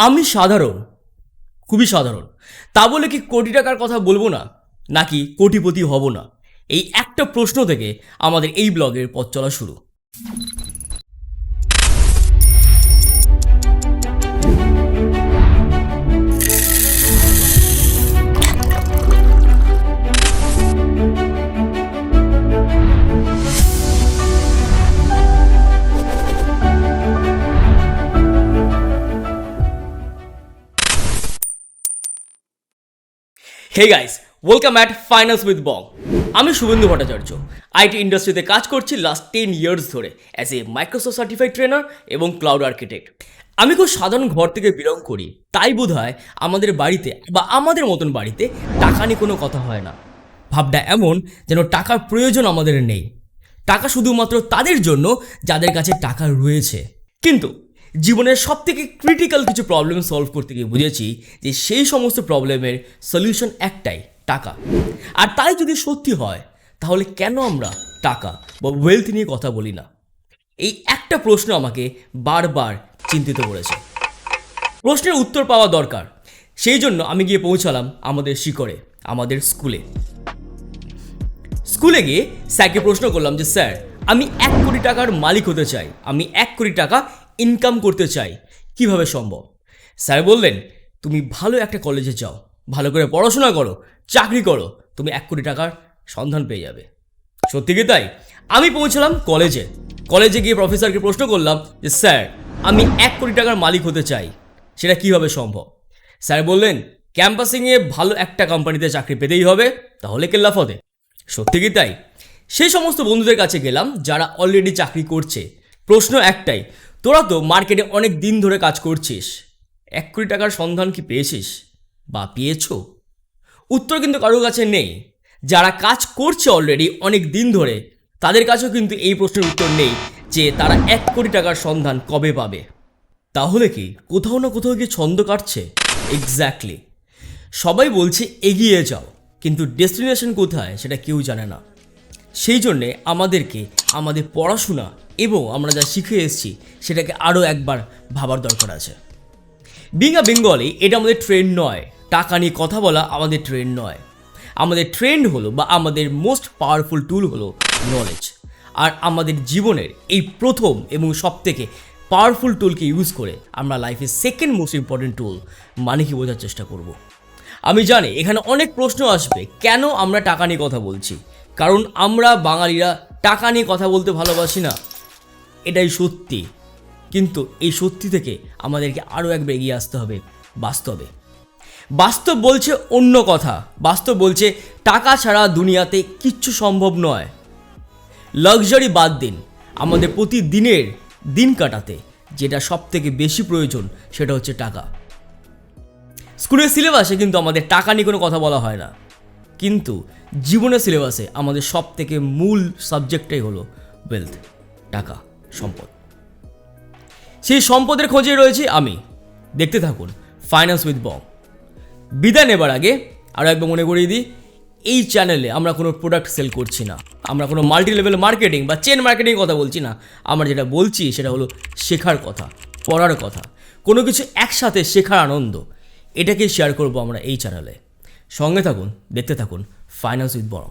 আমি সাধারণ, খুবই সাধারণ। তা বলে কি কোটি টাকার কথা বলবো না, নাকি কোটিপতি হব না? এই একটা প্রশ্ন থেকে আমাদের এই ব্লগের পথ চলা শুরু। Hey guys, welcome at finance with Bong. আমি শুভেন্দু ভট্টাচার্য, আইটি ইন্ডাস্ট্রিতে কাজ করছি লাস্ট 10 ইয়ার্স ধরে as a Microsoft certified trainer এবং ক্লাউড আর্কিটেক্ট। আমি খুব সাধারণ ঘর থেকে বিলং করি, তাই বোধহয় আমাদের বাড়িতে বা আমাদের মতন বাড়িতে টাকা নিয়ে কোনো কথা হয় না। ভাবটা এমন যেন টাকার প্রয়োজন আমাদের নেই, টাকা শুধুমাত্র তাদের জন্য যাদের কাছে টাকা রয়েছে। কিন্তু জীবনের সবথেকে ক্রিটিক্যাল কিছু প্রবলেম সলভ করতে গিয়ে বুঝেছি যে সেই সমস্ত প্রবলেমের সলিউশন একটাই, টাকা। আর তাই যদি সত্যি হয়, তাহলে কেন আমরা টাকা বা ওয়েলথ নিয়ে কথা বলি না? এই একটা প্রশ্ন আমাকে বারবার চিন্তিত করেছে। প্রশ্নের উত্তর পাওয়া দরকার, সেই জন্য আমি গিয়ে পৌঁছালাম আমাদের শিকড়ে, আমাদের স্কুলে গিয়ে স্যারকে প্রশ্ন করলাম যে স্যার, আমি 1 কোটি টাকার মালিক হতে চাই, আমি 1 কোটি টাকা ইনকাম করতে চাই, কিভাবে সম্ভব? স্যার বললেন, তুমি ভালো একটা কলেজে যাও, ভালো করে পড়াশোনা করো, চাকরি করো, তুমি 1 কোটি টাকার সন্ধান পেয়ে যাবে। সত্যি কি তাই? আমি পৌঁছলাম কলেজে গিয়ে প্রফেসরকে প্রশ্ন করলাম যে স্যার, আমি 1 কোটি টাকার মালিক হতে চাই, সেটা কিভাবে সম্ভব? স্যার বললেন, ক্যাম্পাসিংয়ে ভালো একটা কোম্পানিতে চাকরি পেতেই হবে, তাহলে কেল্লা ফতে। সত্যি কি তাই? সেই সমস্ত বন্ধুদের কাছে গেলাম যারা অলরেডি চাকরি করছে। প্রশ্ন একটাই, তোরা তো মার্কেটে অনেক দিন ধরে কাজ করছিস, 1 কোটি টাকার সন্ধান কি পেয়েছিস বা পেয়েছো? উত্তর কিন্তু কারোর কাছে নেই। যারা কাজ করছে অলরেডি অনেক দিন ধরে, তাদের কাছেও কিন্তু এই প্রশ্নের উত্তর নেই যে তারা 1 কোটি টাকার সন্ধান কবে পাবে। তাহলে কি কোথাও না কোথাও গিয়ে ছন্দ কাটছে? এক্স্যাক্টলি। সবাই বলছে এগিয়ে যাও, কিন্তু ডেস্টিনেশন কোথায় সেটা কেউ জানে না। সেই জন্যে আমাদেরকে আমাদের পড়াশোনা এবং আমরা যা শিখে এসেছি সেটাকে আরও একবার ভাবার দরকার আছে। বিং আ বেঙ্গলি, এটা আমাদের ট্রেন্ড নয়। টাকা নিয়ে কথা বলা আমাদের ট্রেন্ড নয়। আমাদের ট্রেন্ড হলো বা আমাদের মোস্ট পাওয়ারফুল টুল হলো নলেজ। আর আমাদের জীবনের এই প্রথম এবং সবথেকে পাওয়ারফুল টুলকে ইউজ করে আমরা লাইফের সেকেন্ড মোস্ট ইম্পর্টেন্ট টুল মানে কি বোঝার চেষ্টা করব। আমি জানি এখানে অনেক প্রশ্ন আসবে, কেন আমরা টাকা নিয়ে কথা বলছি? কারণ আমরা বাঙালিরা টাকা নিয়ে কথা বলতে ভালোবাসি না, এটাই সত্যি। কিন্তু এই সত্যি থেকে আমাদেরকে আরও একবার এগিয়ে আসতে হবে বাস্তবে। বাস্তব বলছে অন্য কথা। বাস্তব বলছে টাকা ছাড়া দুনিয়াতে কিচ্ছু সম্ভব নয়। লাক্সারি বাদ দিন, আমাদের প্রতিদিনের দিন কাটাতে যেটা সব থেকে বেশি প্রয়োজন সেটা হচ্ছে টাকা। স্কুলের সিলেবাসে কিন্তু আমাদের টাকা নিয়ে কোনো কথা বলা হয় না, কিন্তু জীবনের সিলেবাসে আমাদের সব থেকে মূল সাবজেক্টটাই হলো ওয়েলথ, টাকা, সম্পদ। সেই সম্পদের খোঁজে রয়েছে আমি। দেখতে থাকুন ফাইন্যান্স উইথ বং। বিদায় নেবার আগে আরও একবার মনে করিয়ে দিই, এই চ্যানেলে আমরা কোনো প্রোডাক্ট সেল করছি না, আমরা কোনো মাল্টি লেভেল মার্কেটিং বা চেন মার্কেটিং কথা বলছি না। আমরা যেটা বলছি সেটা হলো শেখার কথা, পড়ার কথা, কোনো কিছু একসাথে শেখার আনন্দ, এটাকে শেয়ার করবো আমরা এই চ্যানেলে। সঙ্গে থাকুন, দেখতে থাকুন ফাইন্যান্স উইথ বং।